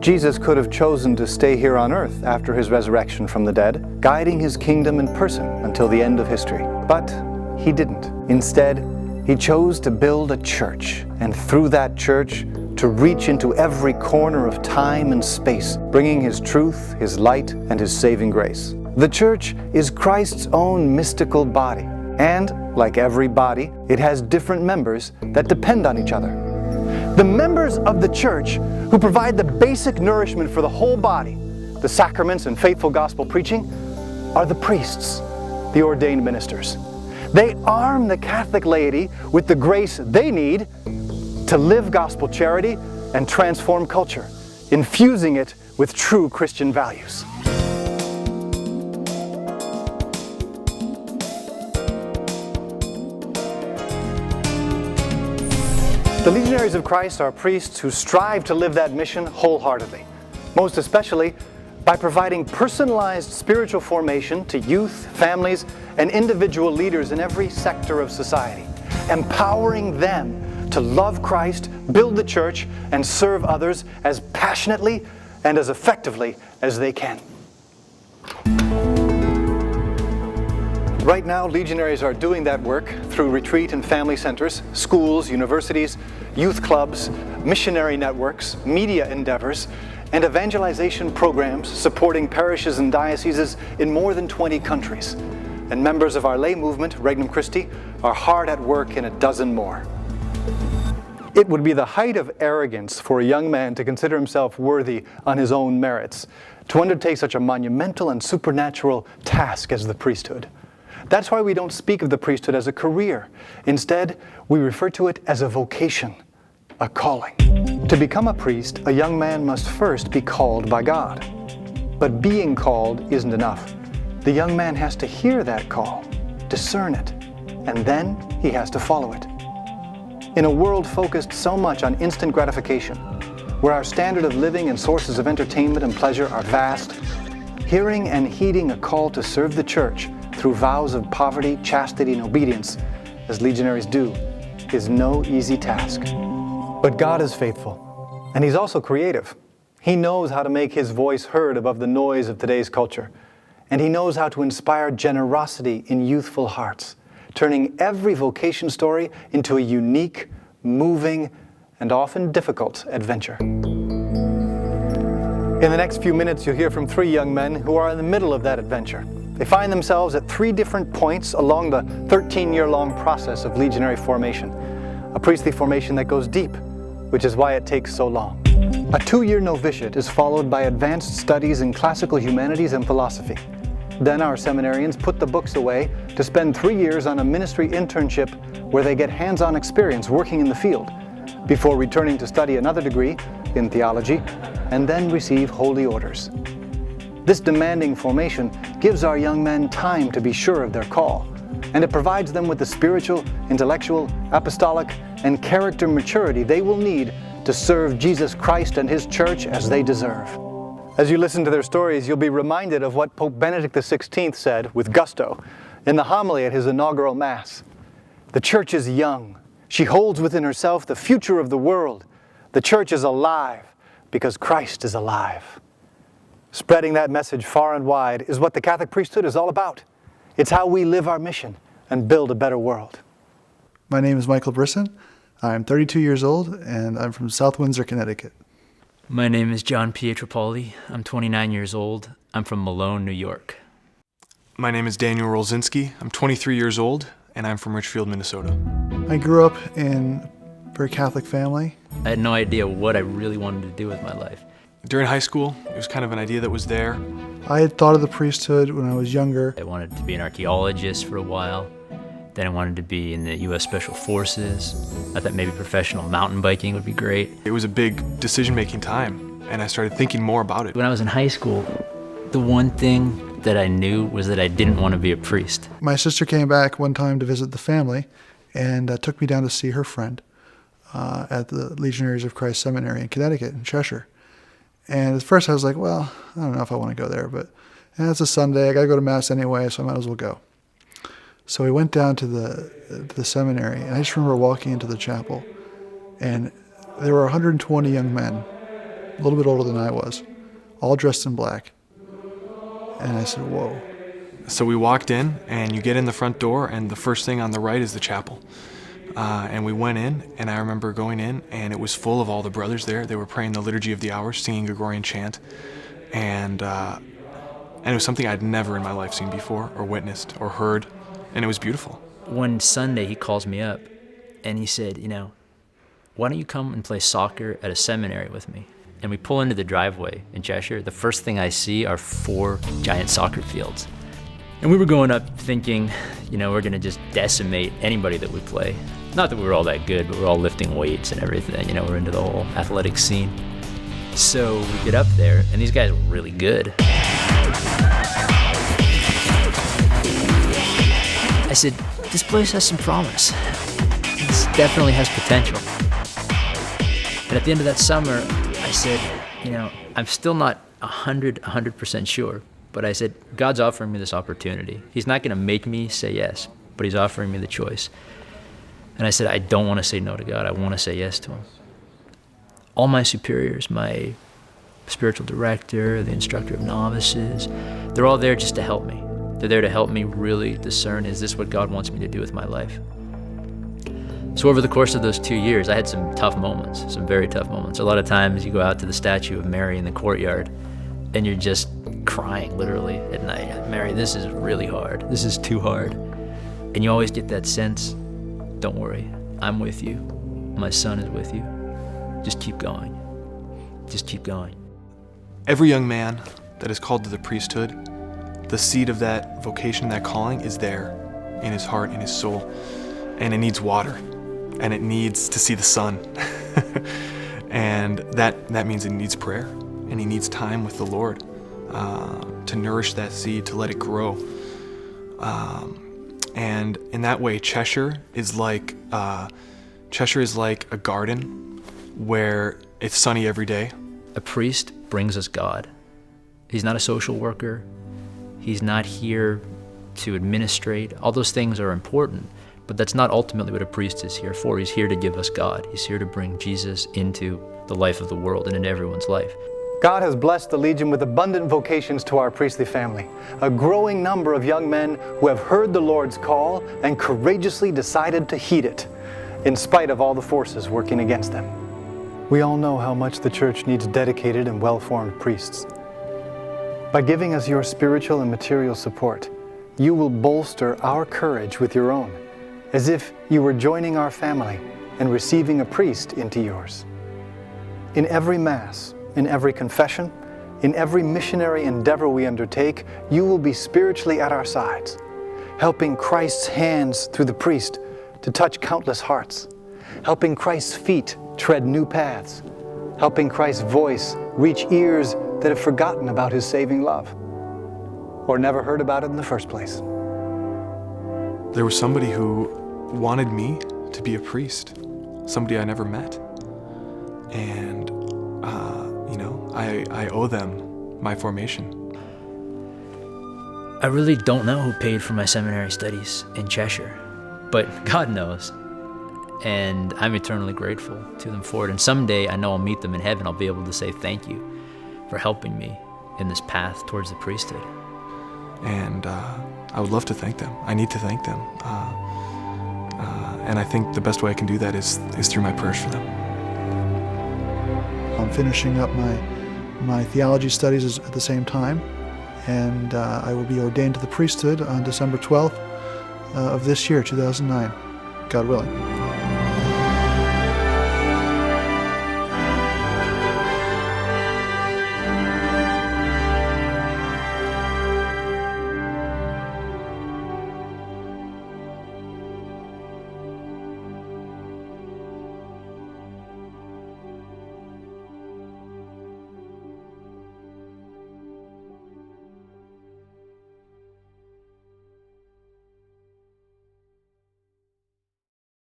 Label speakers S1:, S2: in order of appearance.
S1: Jesus could have chosen to stay here on earth after his resurrection from the dead, guiding his kingdom in person until the end of history. But he didn't. Instead, he chose to build a church, and through that church, to reach into every corner of time and space, bringing his truth, his light, and his saving grace. The church is Christ's own mystical body, and, like every body, it has different members that depend on each other. The members of the church who provide the basic nourishment for the whole body, the sacraments and faithful gospel preaching, are the priests, the ordained ministers. They arm the Catholic laity with the grace they need to live gospel charity and transform culture, infusing it with true Christian values. The Legionaries of Christ are priests who strive to live that mission wholeheartedly, most especially by providing personalized spiritual formation to youth, families, and individual leaders in every sector of society, empowering them to love Christ, build the church, and serve others as passionately and as effectively as they can. Right now, Legionaries are doing that work through retreat and family centers, schools, universities, youth clubs, missionary networks, media endeavors, and evangelization programs supporting parishes and dioceses in more than 20 countries. And members of our lay movement, Regnum Christi, are hard at work in a dozen more. It would be the height of arrogance for a young man to consider himself worthy on his own merits, to undertake such a monumental and supernatural task as the priesthood. That's why we don't speak of the priesthood as a career. Instead, we refer to it as a vocation, a calling. To become a priest, a young man must first be called by God. But being called isn't enough. The young man has to hear that call, discern it, and then he has to follow it. In a world focused so much on instant gratification, where our standard of living and sources of entertainment and pleasure are vast, hearing and heeding a call to serve the church through vows of poverty, chastity, and obedience, as legionaries do, is no easy task. But God is faithful, and He's also creative. He knows how to make His voice heard above the noise of today's culture, and He knows how to inspire generosity in youthful hearts, turning every vocation story into a unique, moving, and often difficult adventure. In the next few minutes, you'll hear from 3 young men who are in the middle of that adventure. They find themselves at 3 different points along the 13-year-long process of legionary formation, a priestly formation that goes deep, which is why it takes so long. A 2-year novitiate is followed by advanced studies in classical humanities and philosophy. Then our seminarians put the books away to spend 3 years on a ministry internship where they get hands-on experience working in the field, before returning to study another degree in theology, and then receive holy orders. This demanding formation gives our young men time to be sure of their call, and it provides them with the spiritual, intellectual, apostolic, and character maturity they will need to serve Jesus Christ and His church as they deserve. As you listen to their stories, you'll be reminded of what Pope Benedict XVI said with gusto in the homily at his inaugural Mass. The church is young. She holds within herself the future of the world. The church is alive because Christ is alive. Spreading that message far and wide is what the Catholic priesthood is all about. It's how we live our mission and build a better world.
S2: My name is Michael Brisson. I'm 32 years old, and I'm from South Windsor, Connecticut.
S3: My name is John Pietropoli. I'm 29 years old. I'm from Malone, New York.
S4: My name is Daniel Rolzinski. I'm 23 years old, and I'm from Richfield, Minnesota.
S2: I grew up in a very Catholic family.
S3: I had no idea what I really wanted to do with my life.
S4: During high school, it was kind of an idea that was there.
S2: I had thought of the priesthood when I was younger.
S3: I wanted to be an archaeologist for a while. Then I wanted to be in the U.S. Special Forces. I thought maybe professional mountain biking would be great.
S4: It was a big decision-making time, and I started thinking more about it.
S3: When I was in high school, the one thing that I knew was that I didn't want to be a priest.
S2: My sister came back one time to visit the family and took me down to see her friend at the Legionaries of Christ Seminary in Connecticut, in Cheshire. And at first I was like, well, I don't know if I want to go there, but it's a Sunday, I got to go to Mass anyway, so I might as well go. So we went down to the seminary, and I just remember walking into the chapel, and there were 120 young men a little bit older than I was, all dressed in black. And I said, whoa.
S4: So we walked in, and you get in the front door, and the first thing on the right is the chapel. And we went in, and I remember going in, and it was full of all the brothers there. They were praying the Liturgy of the Hours, singing Gregorian chant. And it was something I'd never in my life seen before, or witnessed, or heard. And it was beautiful.
S3: One Sunday, he calls me up, and he said, why don't you come and play soccer at a seminary with me? And we pull into the driveway in Cheshire. The first thing I see are 4 giant soccer fields. And we were going up thinking, we're going to just decimate anybody that we play. Not that we were all that good, but we're all lifting weights and everything. We're into the whole athletic scene. So we get up there, and these guys are really good. I said, this place has some promise. This definitely has potential. And at the end of that summer, I said, I'm still not 100% sure, but I said, God's offering me this opportunity. He's not going to make me say yes, but he's offering me the choice. And I said, I don't want to say no to God. I want to say yes to him. All my superiors, my spiritual director, the instructor of novices, they're all there just to help me. They're there to help me really discern, is this what God wants me to do with my life? So over the course of those 2 years, I had some tough moments, some very tough moments. A lot of times you go out to the statue of Mary in the courtyard and you're just crying literally at night. Mary, this is really hard. This is too hard. And you always get that sense, don't worry, I'm with you. My son is with you. Just keep going. Just keep going.
S4: Every young man that is called to the priesthood, the seed of that vocation, that calling is there in his heart, in his soul. And it needs water. And it needs to see the sun. And that means it needs prayer. And he needs time with the Lord to nourish that seed, to let it grow. And in that way, Cheshire is like a garden where it's sunny every day.
S3: A priest brings us God. He's not a social worker. He's not here to administrate. All those things are important, but that's not ultimately what a priest is here for. He's here to give us God. He's here to bring Jesus into the life of the world and into everyone's life.
S1: God has blessed the Legion with abundant vocations to our priestly family, a growing number of young men who have heard the Lord's call and courageously decided to heed it, in spite of all the forces working against them. We all know how much the church needs dedicated and well-formed priests. By giving us your spiritual and material support, you will bolster our courage with your own, as if you were joining our family and receiving a priest into yours. In every Mass, in every confession, in every missionary endeavor we undertake, you will be spiritually at our sides, helping Christ's hands through the priest to touch countless hearts, helping Christ's feet tread new paths, helping Christ's voice reach ears that have forgotten about his saving love, or never heard about it in the first place.
S4: There was somebody who wanted me to be a priest, somebody I never met. And, I owe them my formation.
S3: I really don't know who paid for my seminary studies in Cheshire, but God knows. And I'm eternally grateful to them for it. And someday I know I'll meet them in heaven. I'll be able to say thank you for helping me in this path towards the priesthood.
S4: And I would love to thank them. I need to thank them. And I think the best way I can do that is through my prayers for them.
S2: I'm finishing up my theology studies at the same time, and I will be ordained to the priesthood on December 12th of this year, 2009, God willing.